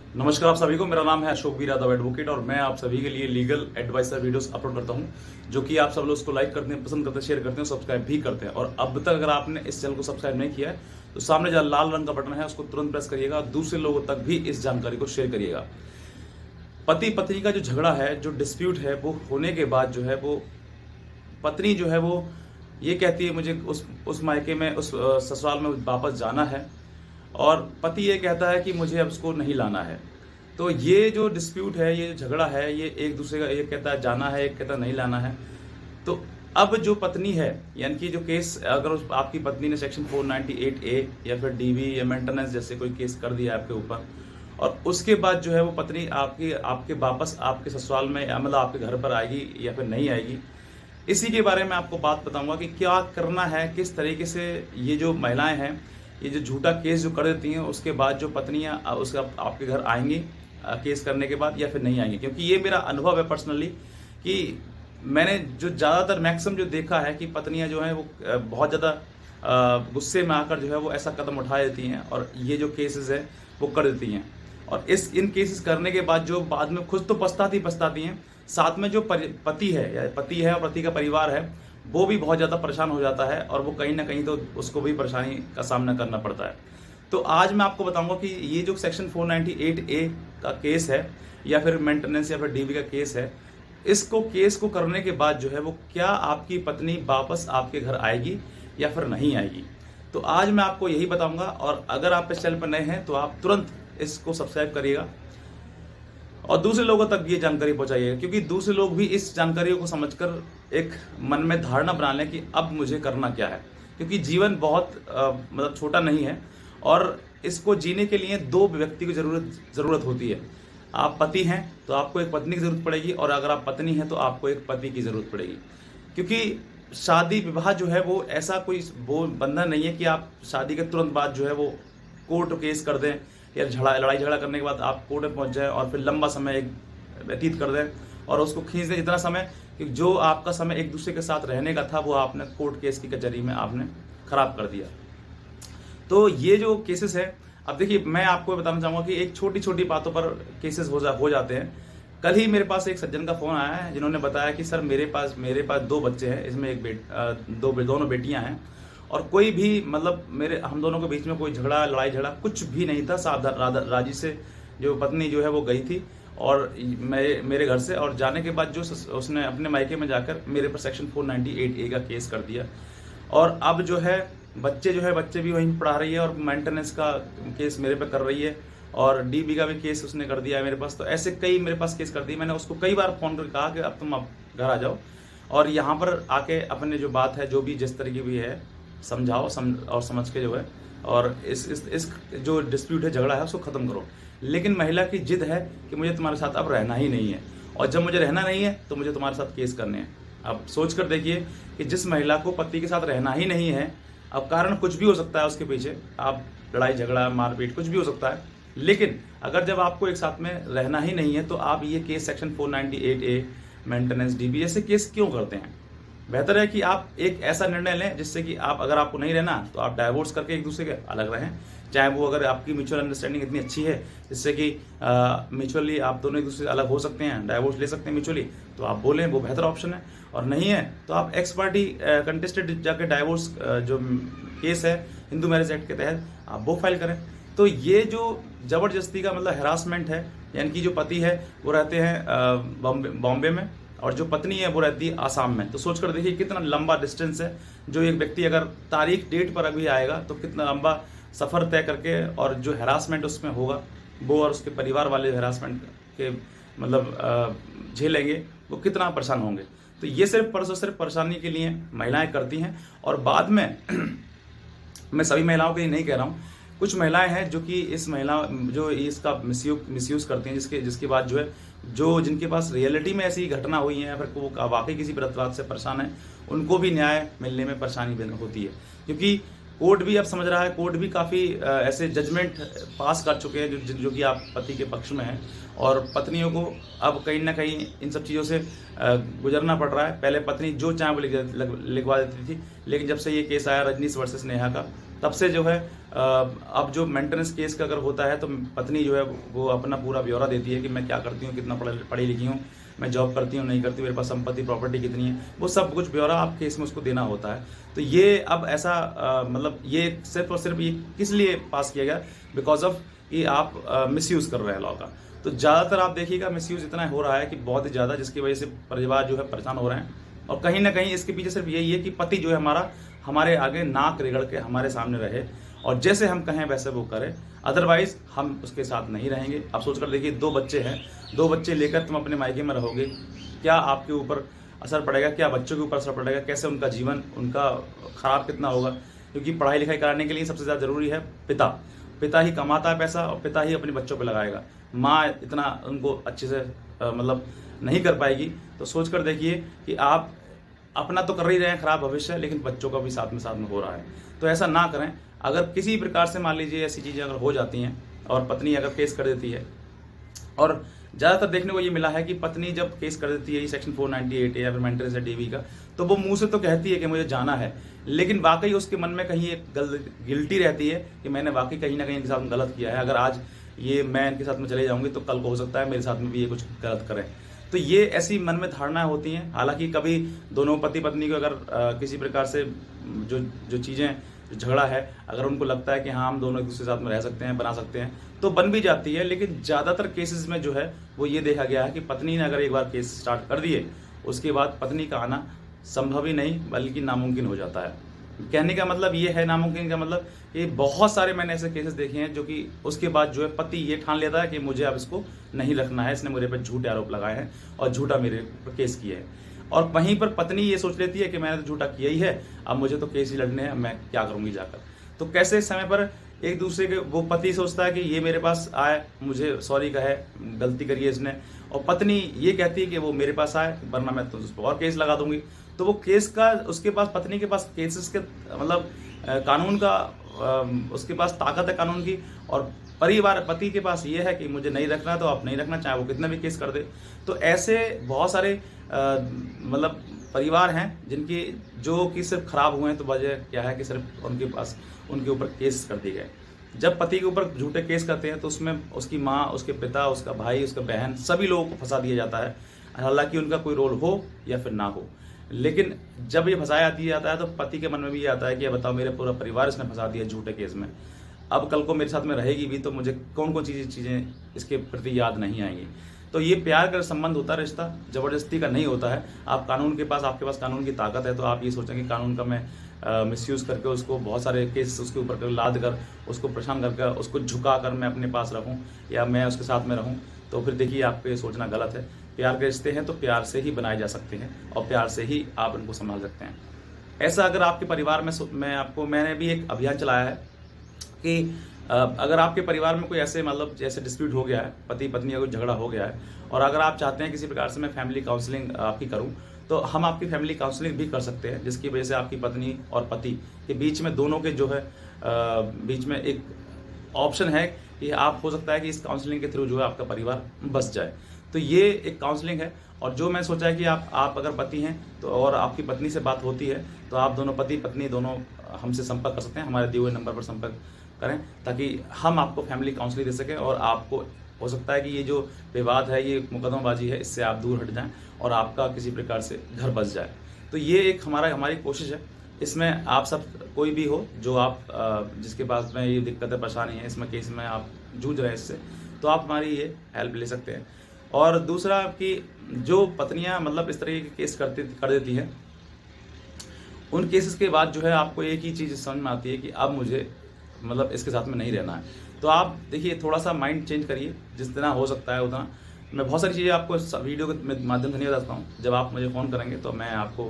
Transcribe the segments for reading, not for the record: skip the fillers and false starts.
नमस्कार आप सभी को। मेरा नाम है अशोक वीर यादव एडवोकेट और मैं आप सभी के लिए लीगल एडवाइसर वीडियोस अपलोड करता हूं, जो कि आप सब लोग उसको लाइक करते हैं, पसंद करते हैं, शेयर करते हैं, सब्सक्राइब भी करते हैं। और अब तक अगर आपने इस चैनल को सब्सक्राइब नहीं किया है तो सामने जो लाल रंग का बटन है उसको तुरंत प्रेस करिएगा और दूसरे लोगों तक भी इस जानकारी को शेयर करिएगा। पति पत्नी का जो झगड़ा है, जो डिस्प्यूट है, वो होने के बाद जो है वो पत्नी जो है वो ये कहती है मुझे उस मायके में, उस ससुराल में वापस जाना है, और पति ये कहता है कि मुझे अब उसको नहीं लाना है। तो ये जो डिस्प्यूट है, ये जो झगड़ा है, ये एक दूसरे का, एक कहता है जाना है, एक कहता है नहीं लाना है। तो अब जो पत्नी है, यानी कि जो केस, अगर आपकी पत्नी ने सेक्शन 498A या फिर डीवी या मेंटेनेंस जैसे कोई केस कर दिया आपके ऊपर, और उसके बाद जो है वो पत्नी आपकी आपके वापस आपके ससुराल में या मतलब आपके घर पर आएगी या फिर नहीं आएगी, इसी के बारे में आपको बात बताऊंगा कि क्या करना है, किस तरीके से ये जो महिलाएं हैं, ये जो झूठा केस जो कर देती हैं, उसके बाद जो पत्नियां उसका आपके घर आएंगी केस करने के बाद या फिर नहीं आएंगी। क्योंकि ये मेरा अनुभव है पर्सनली कि मैंने जो ज़्यादातर मैक्सिमम जो देखा है कि पत्नियां जो हैं वो बहुत ज़्यादा गुस्से में आकर जो है वो ऐसा कदम उठा देती हैं और ये जो केसेस है वो कर देती हैं। और इन केसेस करने के बाद जो बाद में खुद तो पछताती हैं, साथ में जो पति है या पति है और पति का परिवार है वो भी बहुत ज़्यादा परेशान हो जाता है और वो कहीं ना कहीं तो उसको भी परेशानी का सामना करना पड़ता है। तो आज मैं आपको बताऊंगा कि ये जो सेक्शन 498A का केस है या फिर मेंटेनेंस या फिर डीवी का केस है, इसको केस को करने के बाद जो है वो क्या आपकी पत्नी वापस आपके घर आएगी या फिर नहीं आएगी। तो आज मैं आपको यही बताऊंगा। और अगर आप इस चैनल पर नए हैं तो आप तुरंत इसको सब्सक्राइब करिएगा और दूसरे लोगों तक ये जानकारी पहुंचाइएगा, क्योंकि दूसरे लोग भी इस जानकारी को समझकर एक मन में धारणा बना लें कि अब मुझे करना क्या है। क्योंकि जीवन बहुत मतलब छोटा नहीं है और इसको जीने के लिए दो व्यक्ति की ज़रूरत होती है। आप पति हैं तो आपको एक पत्नी की ज़रूरत पड़ेगी, और अगर आप पत्नी हैं तो आपको एक पति की ज़रूरत पड़ेगी। क्योंकि शादी विवाह जो है वो ऐसा कोई वो बंधन नहीं है कि आप शादी के तुरंत बाद जो है वो कोर्ट केस कर दें या लड़ाई झगड़ा करने के बाद आप कोर्ट में पहुंच जाए और फिर लंबा समय एक व्यतीत कर दें और उसको खींच दें जितना समय कि जो आपका समय एक दूसरे के साथ रहने का था वो आपने कोर्ट केस की कचहरी में आपने खराब कर दिया। तो ये जो केसेस है, अब देखिए मैं आपको बताना चाहूँगा कि एक छोटी छोटी बातों पर केसेस हो जाते हैं। कल ही मेरे पास एक सज्जन का फ़ोन आया है जिन्होंने बताया कि सर मेरे पास दो बच्चे हैं, इसमें दोनों बेटियां हैं, और कोई भी मतलब हम दोनों के बीच में कोई लड़ाई झगड़ा कुछ भी नहीं था। राजी से जो पत्नी जो है वो गई थी और मेरे घर से, और जाने के बाद जो उसने अपने मायके में जाकर मेरे पर सेक्शन 498A का केस कर दिया। और अब जो है बच्चे भी वहीं पढ़ा रही है और मेंटेनेंस का केस मेरे पे कर रही है, और डीबी का भी केस उसने कर दिया है मेरे पास। तो ऐसे कई मेरे पास केस कर दिए। मैंने उसको कई बार फ़ोन करके कहा कि अब तुम घर आ जाओ और यहाँ पर आके अपने जो बात है, जो भी जिस तरीके भी है, समझाओ और समझ के जो है और इस जो डिस्प्यूट है, झगड़ा है, उसको ख़त्म करो। लेकिन महिला की जिद है कि मुझे तुम्हारे साथ अब रहना ही नहीं है, और जब मुझे रहना नहीं है तो मुझे तुम्हारे साथ केस करने हैं। अब सोच कर देखिए कि जिस महिला को पति के साथ रहना ही नहीं है, अब कारण कुछ भी हो सकता है उसके पीछे, आप लड़ाई झगड़ा मारपीट कुछ भी हो सकता है, लेकिन अगर जब आपको एक साथ में रहना ही नहीं है तो आप ये case section 498A maintenance dB ऐसे केस क्यों करते हैं। बेहतर है कि आप एक ऐसा निर्णय लें जिससे कि आप, अगर आपको नहीं रहना तो आप डाइवोर्स करके एक दूसरे के अलग रहें। चाहे वो, अगर आपकी म्यूचुअल अंडरस्टैंडिंग इतनी अच्छी है जिससे कि म्यूचुअली आप दोनों एक दूसरे से अलग हो सकते हैं, डाइवोर्स ले सकते हैं म्यूचुअली, तो आप बोलें, वो बेहतर ऑप्शन है। और नहीं है तो आप एक्स पार्टी कंटेस्टेड जाके डाइवोर्स जो केस है हिंदू मैरिज एक्ट के तहत आप वो फाइल करें। तो ये जो ज़बरदस्ती का मतलब हरासमेंट है, यानी कि जो पति है वो रहते हैं बॉम्बे में और जो पत्नी है वो रहती है आसाम में। तो सोच कर देखिए कितना लंबा डिस्टेंस है। जो एक व्यक्ति अगर तारीख डेट पर अभी आएगा तो कितना लंबा सफ़र तय करके, और जो हरासमेंट उसमें होगा वो और उसके परिवार वाले हरासमेंट के मतलब झेलेंगे, वो कितना परेशान होंगे। तो ये सिर्फ परेशानी के लिए महिलाएं करती हैं। और बाद में मैं सभी महिलाओं के लिए नहीं कह रहा हूँ, कुछ महिलाएं हैं जो कि जो इसका मिसयूज़ करती हैं, जिसके बाद जो है जिनके पास रियलिटी में ऐसी घटना हुई है या फिर वो वाकई किसी बात से परेशान है, उनको भी न्याय मिलने में परेशानी होती है। क्योंकि कोर्ट भी अब समझ रहा है, कोर्ट भी काफ़ी ऐसे जजमेंट पास कर चुके हैं जो कि आप पति के पक्ष में हैं, और पत्नियों को अब कहीं ना कहीं इन सब चीज़ों से गुजरना पड़ रहा है। पहले पत्नी जो चाहे वो लिखवा देती थी, लेकिन जब से ये केस आया रजनीश वर्सेस नेहा का, तब से जो है अब जो मेंटेनेंस केस का अगर होता है तो पत्नी जो है वो अपना पूरा ब्यौरा देती है कि मैं क्या करती हूँ, कितना पढ़ी लिखी हूँ, मैं जॉब करती हूँ नहीं करती, मेरे पास संपत्ति प्रॉपर्टी कितनी है, वो सब कुछ ब्यौरा आप केस में उसको देना होता है। तो ये अब ऐसा मतलब ये सिर्फ और सिर्फ ये किस लिए पास किया गया, बिकॉज ऑफ कि आप मिसयूज़ कर रहे हैं लॉ का। तो ज़्यादातर आप देखिएगा मिसयूज़ इतना हो रहा है कि बहुत ही ज़्यादा, जिसकी वजह से परिवार जो है परेशान हो रहे हैं। और कहीं ना कहीं इसके पीछे सिर्फ यही है कि पति जो है हमारा हमारे आगे नाक रगड़ के हमारे सामने रहे और जैसे हम कहें वैसे वो करे, अदरवाइज हम उसके साथ नहीं रहेंगे। आप सोच कर देखिए, 2 बच्चे हैं, 2 बच्चे लेकर तुम अपने मायके में रहोगे, क्या आपके ऊपर असर पड़ेगा, क्या बच्चों के ऊपर असर पड़ेगा, कैसे उनका जीवन उनका खराब कितना होगा। क्योंकि पढ़ाई लिखाई कराने के लिए सबसे ज़्यादा ज़रूरी है पिता। पिता ही कमाता है पैसा और पिता ही अपने बच्चों पर लगाएगा। माँ इतना उनको अच्छे से मतलब नहीं कर पाएगी। तो सोच कर देखिए कि आप अपना तो कर ही रहे हैं खराब भविष्य, लेकिन बच्चों का भी साथ में हो रहा है। तो ऐसा ना करें। अगर किसी प्रकार से मान लीजिए ऐसी चीज़ें अगर हो जाती हैं और पत्नी अगर केस कर देती है, और ज़्यादातर देखने को ये मिला है कि पत्नी जब केस कर देती है ये सेक्शन 498 या फिर मेंटेनेंस या डीवी का, तो वो मुंह से तो कहती है कि मुझे जाना है, लेकिन वाकई उसके मन में कहीं एक गिल्टी रहती है कि मैंने वाकई कहीं ना कहीं इनके साथ गलत किया है। अगर आज ये मैं इनके साथ में चले जाऊँगी तो कल को हो सकता है मेरे साथ में भी ये कुछ गलत करें। तो ये ऐसी मन में धारणाएं होती हैं। हालांकि कभी दोनों पति पत्नी को अगर किसी प्रकार से जो चीज़ें जो झगड़ा है, अगर उनको लगता है कि हाँ हम दोनों एक दूसरे के साथ में रह सकते हैं, बना सकते हैं, तो बन भी जाती है। लेकिन ज़्यादातर केसेस में जो है वो ये देखा गया है कि पत्नी ने अगर एक बार केस स्टार्ट कर दिए, उसके बाद पत्नी का आना संभव ही नहीं बल्कि नामुमकिन हो जाता है। कहने का मतलब ये है, नामुमकिन का मतलब कि बहुत सारे मैंने ऐसे केसेस देखे हैं जो कि उसके बाद जो है पति ये ठान लेता है कि मुझे अब इसको नहीं रखना है, इसने मेरे पर झूठे आरोप लगाए हैं और झूठा मेरे पर केस किया है। और वहीं पर पत्नी ये सोच लेती है कि मैंने तो झूठा किया ही है, अब मुझे तो केस ही लड़ने हैं, मैं क्या करूंगी जाकर। तो कैसे समय पर एक दूसरे के, वो पति सोचता है कि ये मेरे पास आए, मुझे सॉरी कहे, गलती करी है इसने, और पत्नी ये कहती है कि वो मेरे पास आए वरना मैं तो उस पर और केस लगा दूंगी। तो वो केस का उसके पास, पत्नी के पास केसेस के मतलब कानून का उसके पास ताकत है कानून की, और परिवार पति के पास ये है कि मुझे नहीं रखना तो आप नहीं रखना, चाहे वो कितना भी केस कर दे। तो ऐसे बहुत सारे मतलब परिवार हैं जिनकी जो कि सिर्फ खराब हुए हैं। तो वजह क्या है कि सिर्फ उनके पास उनके ऊपर केस कर दिए गए। जब पति के ऊपर झूठे केस करते हैं तो उसमें उसकी माँ, उसके पिता, उसका भाई, उसका बहन, सभी लोगों को फंसा दिया जाता है, हालांकि उनका कोई रोल हो या फिर ना हो। लेकिन जब ये फंसाया दिया जाता है तो पति के मन में भी ये आता है कि बताओ मेरे पूरा परिवार इसने फंसा दिया झूठे केस में, अब कल को मेरे साथ में रहेगी भी तो मुझे कौन कौन चीज़ें इसके प्रति याद नहीं आएंगी। तो ये प्यार का संबंध होता है, रिश्ता ज़बरदस्ती का नहीं होता है। आप कानून के पास, आपके पास कानून की ताकत है, तो आप ये सोचेंगे कानून का मैं मिसयूज़ करके उसको बहुत सारे केस उसके ऊपर कर लाद कर उसको परेशान करके उसको झुका कर मैं अपने पास रखूँ या मैं उसके साथ में रहूँ, तो फिर देखिए आपको ये सोचना गलत है। प्यार के रिश्ते हैं तो प्यार से ही बनाए जा सकते हैं और प्यार से ही आप इनको संभाल सकते हैं। ऐसा अगर आपके परिवार में, मैंने भी एक अभियान चलाया है कि अगर आपके परिवार में कोई ऐसे मतलब जैसे डिस्प्यूट हो गया है, पति पत्नी का कोई झगड़ा हो गया है, और अगर आप चाहते हैं किसी प्रकार से मैं फैमिली काउंसलिंग आपकी करूं, तो हम आपकी फैमिली काउंसलिंग भी कर सकते हैं, जिसकी वजह से आपकी पत्नी और पति के बीच में, दोनों के जो है बीच में एक ऑप्शन है कि आप, हो सकता है कि इस काउंसलिंग के थ्रू जो है आपका परिवार बस जाए। तो ये एक काउंसलिंग है। और जो मैं सोचा है कि आप अगर पति हैं तो और आपकी पत्नी से बात होती है तो आप दोनों पति पत्नी दोनों हमसे संपर्क कर सकते हैं, हमारे दिए हुए नंबर पर संपर्क करें, ताकि हम आपको फैमिली काउंसलिंग दे सकें और आपको हो सकता है कि ये जो विवाद है, ये मुकदमाबाजी है, इससे आप दूर हट जाएं और आपका किसी प्रकार से घर बस जाए। तो ये एक हमारी कोशिश है। इसमें आप सब कोई भी हो जो आप जिसके पास में ये दिक्कतें परेशानी है, इसमें केस में आप जूझ रहे हैं इससे, तो आप हमारी ये हेल्प ले सकते हैं। और दूसरा कि जो पत्नियां मतलब इस तरह के केस कर देती हैं, उन केसेस के बाद जो है आपको एक ही चीज़ समझ में आती है कि अब मुझे मतलब इसके साथ में नहीं रहना है। तो आप देखिए, थोड़ा सा माइंड चेंज करिए, जितना हो सकता है उतना। मैं बहुत सारी चीज़ें आपको वीडियो के माध्यम से नहीं बताता हूँ। जब आप मुझे फ़ोन करेंगे तो मैं आपको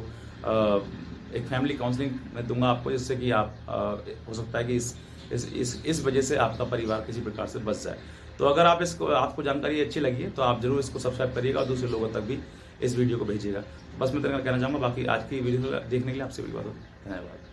एक फैमिली काउंसलिंग में दूंगा आपको, जिससे कि आप हो सकता है कि इस वजह से आपका परिवार किसी प्रकार से बच जाए। तो अगर आपको जानकारी अच्छी लगी है तो आप जरूर इसको सब्सक्राइब करिएगा और दूसरे लोगों तक भी इस वीडियो को भेजिएगा। बस मैं इतना कहना चाहूँगा। बाकी आज की वीडियो देखने के लिए आपसे धन्यवाद।